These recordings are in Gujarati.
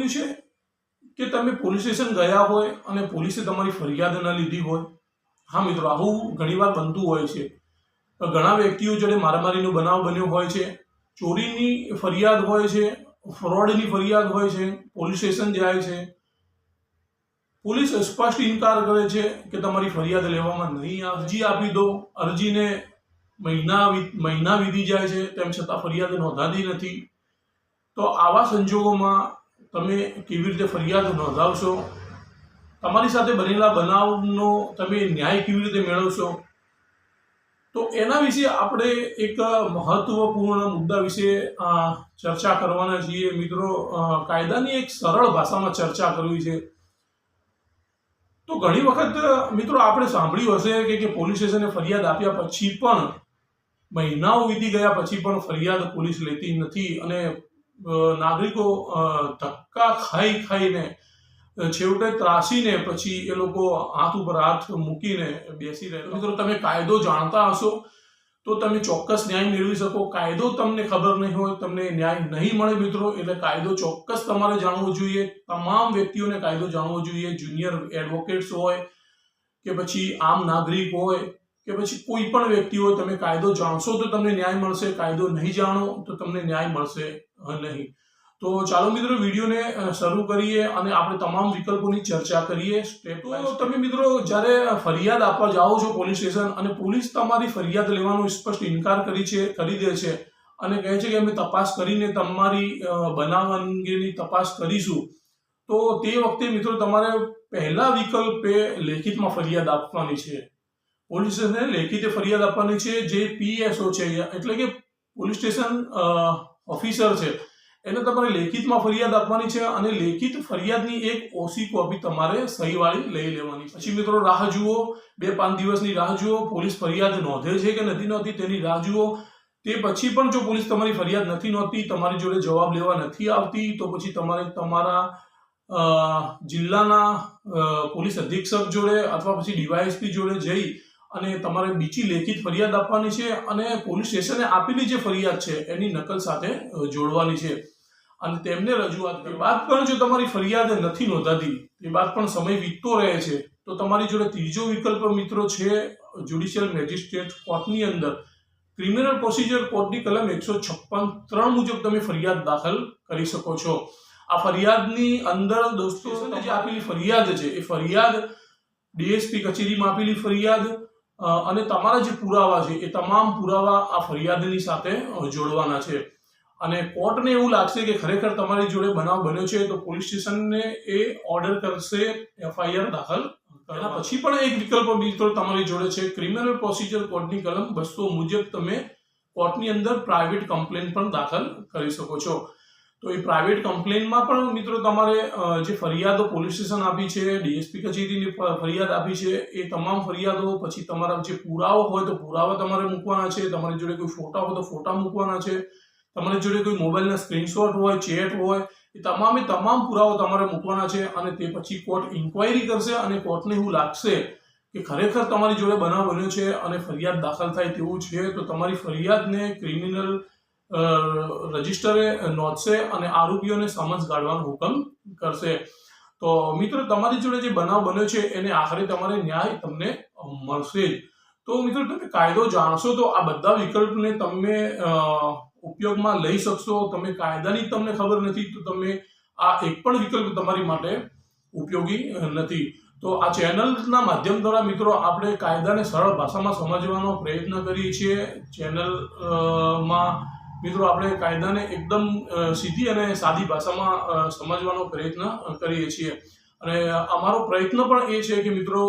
બન્યું છે કે તમે પોલીસ સ્ટેશન ગયા હોય અને પોલીસે તમારી ફરિયાદ ન લીધી હોય? હા મિત્રો, આવું ઘણીવાર બનતું હોય છે. ઘણા વ્યક્તિઓ જોડે મારામારીનો બનાવ બન્યો હોય છે, ચોરીની ફરિયાદ હોય છે, ફ્રોડની ફરિયાદ હોય છે, પોલીસ સ્ટેશન જાય છે, પોલીસ સ્પષ્ટ ઇનકાર કરે છે કે તમારી ફરિયાદ લેવામાં નહીં આવે. અરજી આપી દો, અરજીને મહિના વીતી જાય છે, તેમ છતાં ફરિયાદ નોંધાતી નથી. તો આવા સંજોગોમાં તમે કેવી રીતે ફરિયાદ નોંધાવશો? તમારી સાથે બનેલા બનાવનો તમે ન્યાય કેવી રીતે મેળવશો? તો એના વિશે આપણે એક મહત્વપૂર્ણ મુદ્દા વિશે ચર્ચા કરવાના છીએ મિત્રો. કાયદાની એક સરળ ભાષામાં ચર્ચા કરવી છે. તો ઘણી વખત મિત્રો આપણે સાંભળ્યું હશે કે પોલીસ સ્ટેશને ફરિયાદ આપ્યા પછી પણ મહિનાઓ વીતી ગયા પછી પણ ફરિયાદ પોલીસ લેતી નથી અને નાગરિકો ધક્કા ખાઈને છેવટે ત્રાસીને પછી એ લોકો હાથ ઉપર હાથ મૂકીને બેસી રહે. મિત્રો, તમે કાયદો જાણતા હશો તો તમે ચોક્કસ ન્યાય મેળવી શકો. કાયદો તમને ખબર નહીં હોય, તમને ન્યાય નહીં મળે મિત્રો. એટલે કાયદો ચોક્કસ તમારે જાણવો જોઈએ. તમામ વ્યક્તિઓને કાયદો જાણવો જોઈએ. જુનિયર એડવોકેટ્સ હોય કે પછી આમ નાગરિક હોય કે પછી કોઈ પણ વ્યક્તિ હોય, તમે કાયદો જાણશો તો તમને ન્યાય મળશે. કાયદો નહીં જાણો તો તમને ન્યાય મળશે નહીં. તો ચાલો મિત્રો, વિડીયોને શરૂ કરીએ અને આપણે તમામ વિકલ્પોની ચર્ચા કરીએ. તો તમે મિત્રો જ્યારે ફરિયાદ આપવા જાઓ છો પોલીસ સ્ટેશન અને પોલીસ તમારી ફરિયાદ લેવાનો સ્પષ્ટ ઇનકાર કરી દે છે અને કહે છે કે અમે તપાસ કરીને તમારી બનાવ અંગેની તપાસ કરીશું, તો તે વખતે મિત્રો તમારે પહેલા વિકલ્પે લેખિતમાં ફરિયાદ આપવાની છે. પોલીસ સ્ટેશને લેખિતે ફરિયાદ આપવાની છે. જે PSO છે એટલે કે પોલીસ સ્ટેશન ઓફિસર છે, એને તમારે લેખિતમાં ફરિયાદ આપવાની છે અને લેખિત ફરિયાદની એક ઓછી કોપી તમારે સહીવાળી લઈ લેવાની છે. પછી મિત્રો રાહ જુઓ, 2-5 દિવસની રાહ જુઓ. પોલીસ ફરિયાદ નોંધે છે કે નથી નોંધતી તેની રાહ જુઓ. તે પછી પણ જો પોલીસ તમારી ફરિયાદ નથી નોંધતી, તમારી જોડે જવાબ લેવા નથી આવતી, તો પછી તમારે તમારા જિલ્લાના પોલીસ અધિક્ષક જોડે અથવા પછી DYSP જોડે જઈ અને તમારે બીજી લેખિત ફરિયાદ આપવાની છે અને પોલીસ સ્ટેશને આપેલી જે ફરિયાદ છે એની નકલ સાથે જોડવાની છે અને તેમને રજૂઆત કરી. બાદ પણ જો તમારી ફરિયાદ નથી નોંધાતી, એ બાદ પણ સમય વીતતો રહે છે, તો તમારી જોડે ત્રીજો વિકલ્પ મિત્રો છે જ્યુડિશિયલ મેજિસ્ટ્રેટ કોર્ટની અંદર ક્રિમિનલ પ્રોસિજર કોડની કલમ 156(3) મુજબ તમે ફરિયાદ દાખલ કરી શકો છો. આ ફરિયાદની અંદર દોસ્તો જે આપેલી ફરિયાદ છે એ ફરિયાદ DSP કચેરીમાં આપેલી ફરિયાદ અને તમારા જે પુરાવા છે એ તમામ પુરાવા આ ફરિયાદની સાથે જોડવાના છે. અને કોર્ટને એવું લાગશે કે ખરેખર તમારી જોડે બનાવ બન્યો છે તો પોલીસ સ્ટેશનને એ ઓર્ડર કરશે FIR દાખલ. એના પછી પણ એક વિકલ્પ મિત્રો તમારી જોડે છે ક્રિમિનલ પ્રોસિજર કોડની કલમ 200 મુજબ તમે કોર્ટની અંદર પ્રાઇવેટ કમ્પ્લેન પણ દાખલ કરી શકો છો. તો એ પ્રાઇવેટ કમ્પ્લેનમાં પણ મિત્રો તમારે જે ફરિયાદો પોલીસ સ્ટેશન આપી છે, DSP કચેરીની ફરિયાદ આપી છે, એ તમામ ફરિયાદો પછી તમારા જે પુરાવો હોય તો પુરાવા તમારે મૂકવાના છે. તમારી જોડે કોઈ ફોટા હોય તો ફોટા મૂકવાના છે. તમારી જોડે કોઈ મોબાઈલના સ્ક્રીનશોટ હોય, ચેટ હોય, એ તમામે તમામ પુરાવો તમારે મૂકવાના છે અને તે પછી કોર્ટ ઇન્ક્વાયરી કરશે અને કોર્ટને એવું લાગશે કે ખરેખર તમારી જોડે બનાવ બન્યો છે અને ફરિયાદ દાખલ થાય તેવું છે, તો તમારી ફરિયાદને ક્રિમિનલ રજિસ્ટરે નોંધશે અને આરોપીઓને સમન્સ કાઢવાનો હુકમ કરશે. તો મિત્રો તમારી જોડે જે બનાવ બન્યો છે એને આખરે તમારે ન્યાય તમને મળશે જ. તો મિત્રો તમે કાયદો જાણશો તો આ બધા વિકલ્પને તમે ઉપયોગમાં લઈ શકશો. તમે કાયદાની તમને ખબર નથી તો તમે આ એક પણ વિકલ્પ તમારી માટે ઉપયોગી નથી. તો આ ચેનલના માધ્યમ દ્વારા મિત્રો આપણે કાયદાને સરળ ભાષામાં સમજવાનો પ્રયત્ન કરીએ છીએ. ચેનલમાં મિત્રો આપણે કાયદાને એકદમ સીધી અને સાદી ભાષામાં સમજવાનો પ્રયત્ન કરીએ છીએ અને અમારો પ્રયત્ન પણ એ છે કે મિત્રો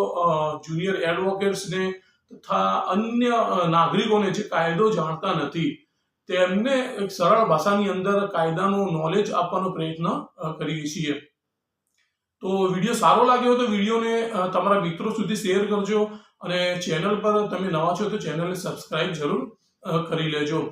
જુનિયર એડવોકેટ્સને તથા અન્ય નાગરિકોને જે કાયદો જાણતા નથી તેમને એક સરળ ભાષાની અંદર કાયદાનું નોલેજ આપવાનો પ્રયત્ન કરીએ છીએ. તો વિડીયો સારો લાગ્યો તો વિડીયોને તમારા મિત્રો સુધી શેર કરજો અને ચેનલ પર તમે નવા છો તો ચેનલને સબસ્ક્રાઇબ જરૂર કરી લેજો.